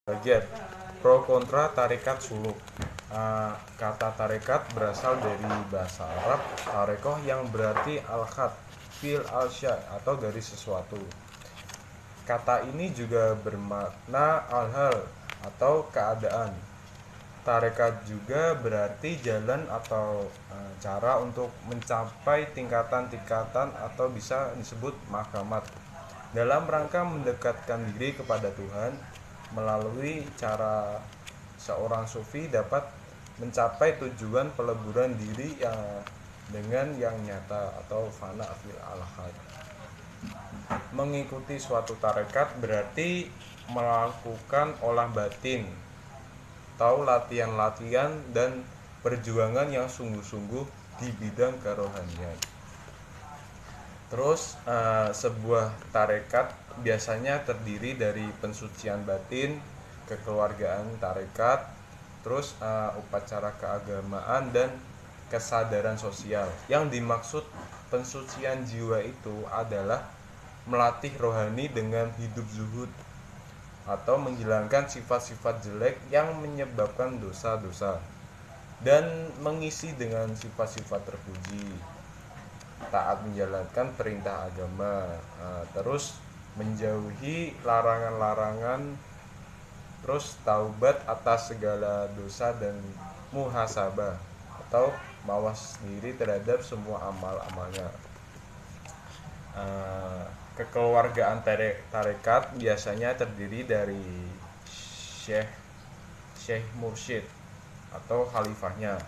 Bagian pro kontra tarekat suluk. Kata tarekat berasal dari bahasa Arab tarekoh yang berarti al-khat, fil al-sya atau dari sesuatu. Kata ini juga bermakna al-hal atau keadaan. Tarekat juga berarti jalan atau cara untuk mencapai tingkatan-tingkatan atau bisa disebut makamat dalam rangka mendekatkan diri kepada Tuhan. Melalui cara seorang sufi dapat mencapai tujuan peleburan diri yang dengan yang nyata atau fana fil al-had. Mengikuti suatu tarekat berarti melakukan olah batin atau latihan-latihan dan perjuangan yang sungguh-sungguh di bidang kerohanian. Terus sebuah tarekat biasanya terdiri dari pensucian batin, kekeluargaan tarekat, terus upacara keagamaan dan kesadaran sosial. Yang dimaksud pensucian jiwa itu adalah melatih rohani dengan hidup zuhud atau menghilangkan sifat-sifat jelek yang menyebabkan dosa-dosa dan mengisi dengan sifat-sifat terpuji, taat menjalankan perintah agama, terus menjauhi larangan-larangan, terus taubat atas segala dosa dan muhasabah atau mawas diri terhadap semua amal-amalnya. Kekeluargaan tarekat biasanya terdiri dari syekh syekh mursyid atau khalifahnya,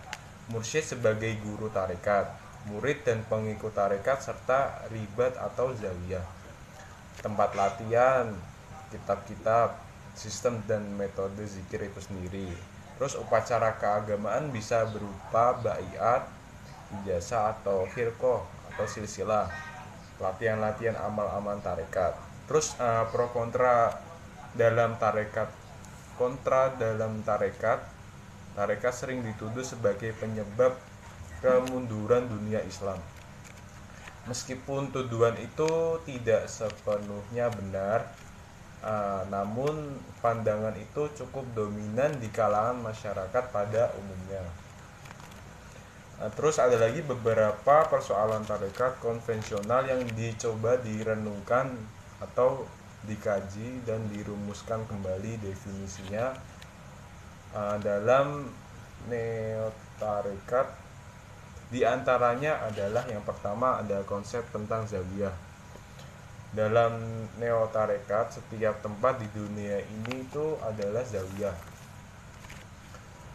mursyid sebagai guru tarekat, murid dan pengikut tarekat, serta ribat atau zawiyah, tempat latihan, kitab-kitab, sistem dan metode zikir itu sendiri. Terus upacara keagamaan bisa berupa baiat, ijazah atau firqoh atau silsilah, latihan-latihan amal-amal tarekat. Terus pro kontra dalam tarekat. Kontra dalam tarekat, tarekat sering dituduh sebagai penyebab kemunduran dunia Islam. Meskipun tuduhan itu tidak sepenuhnya benar, namun pandangan itu cukup dominan di kalangan masyarakat pada umumnya. Terus ada lagi beberapa persoalan tarekat konvensional yang dicoba direnungkan atau dikaji dan dirumuskan kembali definisinya dalam neotarekat. Di antaranya adalah yang pertama ada konsep tentang zawiyah. Dalam neotarekat, setiap tempat di dunia ini itu adalah zawiyah.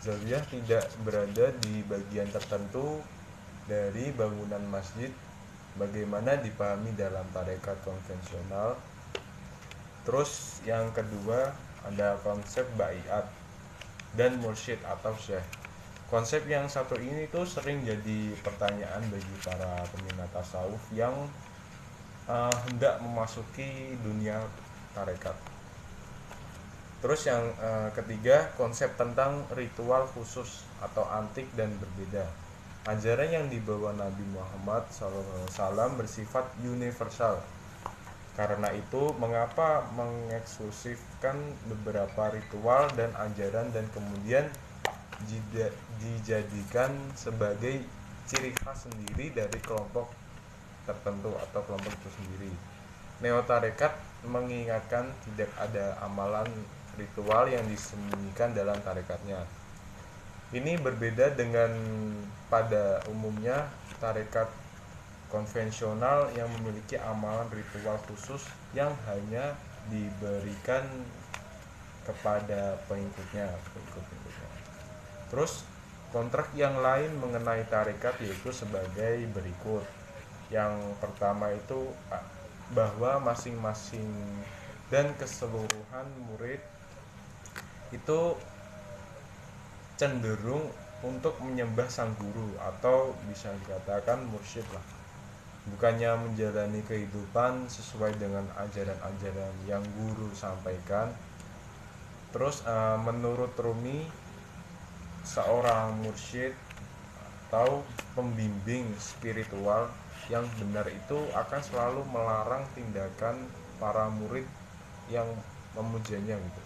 Zawiyah tidak berada di bagian tertentu dari bangunan masjid bagaimana dipahami dalam tarekat konvensional. Terus yang kedua ada konsep baiat dan mursyid atau syekh. Konsep yang satu ini tuh sering jadi pertanyaan bagi para peminat tasawuf yang hendak memasuki dunia tarekat. Terus yang ketiga konsep tentang ritual khusus atau antik dan berbeda. Ajaran yang dibawa Nabi Muhammad SAW bersifat universal. Karena itu mengapa mengeksklusifkan beberapa ritual dan ajaran dan kemudian dijadikan sebagai ciri khas sendiri dari kelompok tertentu atau kelompok itu sendiri. Neotarekat mengingatkan tidak ada amalan ritual yang disembunyikan dalam tarekatnya. Ini berbeda dengan pada umumnya tarekat konvensional yang memiliki amalan ritual khusus yang hanya diberikan kepada pengikutnya. Terus kontrak yang lain mengenai tarekat yaitu sebagai berikut. Yang pertama itu bahwa masing-masing dan keseluruhan murid itu cenderung untuk menyembah sang guru atau bisa dikatakan mursyid lah, bukannya menjalani kehidupan sesuai dengan ajaran-ajaran yang guru sampaikan. Terus menurut Rumi, seorang mursyid atau pembimbing spiritual yang benar itu akan selalu melarang tindakan para murid yang memujanya gitu.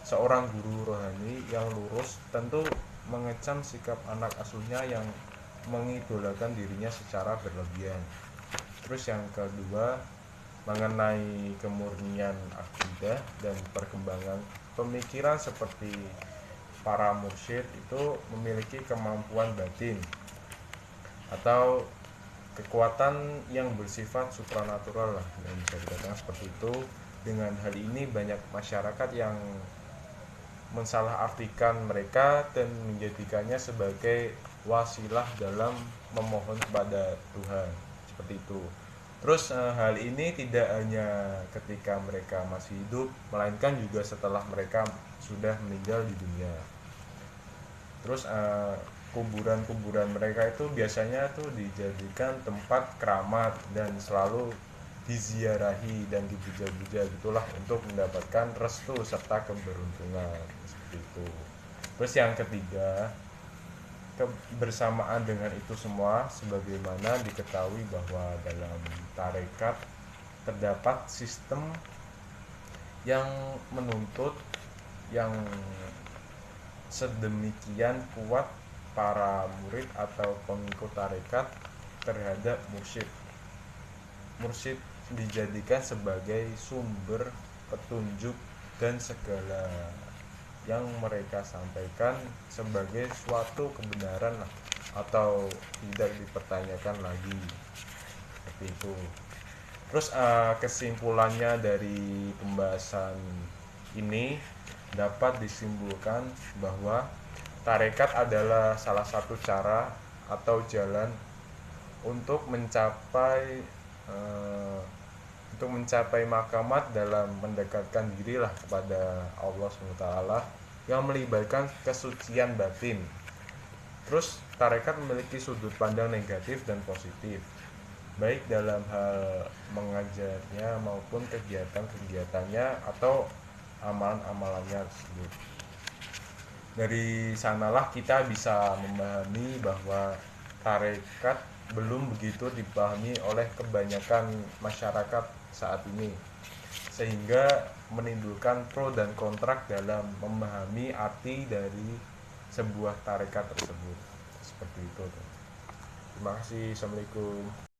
seorang guru rohani yang lurus tentu mengecam sikap anak asuhnya yang mengidolakan dirinya secara berlebihan. Terus yang kedua, mengenai kemurnian akidah dan perkembangan pemikiran seperti para mursyid itu memiliki kemampuan batin atau kekuatan yang bersifat supranatural lah, yang bisa dikatakan seperti itu. Dengan hal ini banyak masyarakat yang mensalahartikan mereka dan menjadikannya sebagai wasilah dalam memohon kepada Tuhan, seperti itu. Terus hal ini tidak hanya ketika mereka masih hidup, melainkan juga setelah mereka sudah meninggal di dunia. Terus kuburan-kuburan mereka itu biasanya tuh dijadikan tempat keramat dan selalu diziarahi dan dipuja-puja gitulah untuk mendapatkan restu serta keberuntungan, seperti itu. Terus yang ketiga, kebersamaan dengan itu semua, sebagaimana diketahui bahwa dalam tarekat terdapat sistem yang menuntut yang sedemikian kuat para murid atau pengikut tarekat terhadap mursyid. Mursyid dijadikan sebagai sumber petunjuk dan segala yang mereka sampaikan sebagai suatu kebenaran atau tidak dipertanyakan lagi, seperti itu. Terus kesimpulannya dari pembahasan ini dapat disimpulkan bahwa tarekat adalah salah satu cara atau jalan untuk mencapai makamat dalam mendekatkan dirilah kepada Allah SWT yang melibatkan kesucian batin. Terus tarekat memiliki sudut pandang negatif dan positif, baik dalam hal mengajarnya maupun kegiatan-kegiatannya atau amalan-amalannya tersebut. Dari sanalah kita bisa memahami bahwa tarekat belum begitu dipahami oleh kebanyakan masyarakat saat ini, sehingga menimbulkan pro dan kontra dalam memahami arti dari sebuah tarekat tersebut, seperti itu. Terima kasih. Assalamualaikum.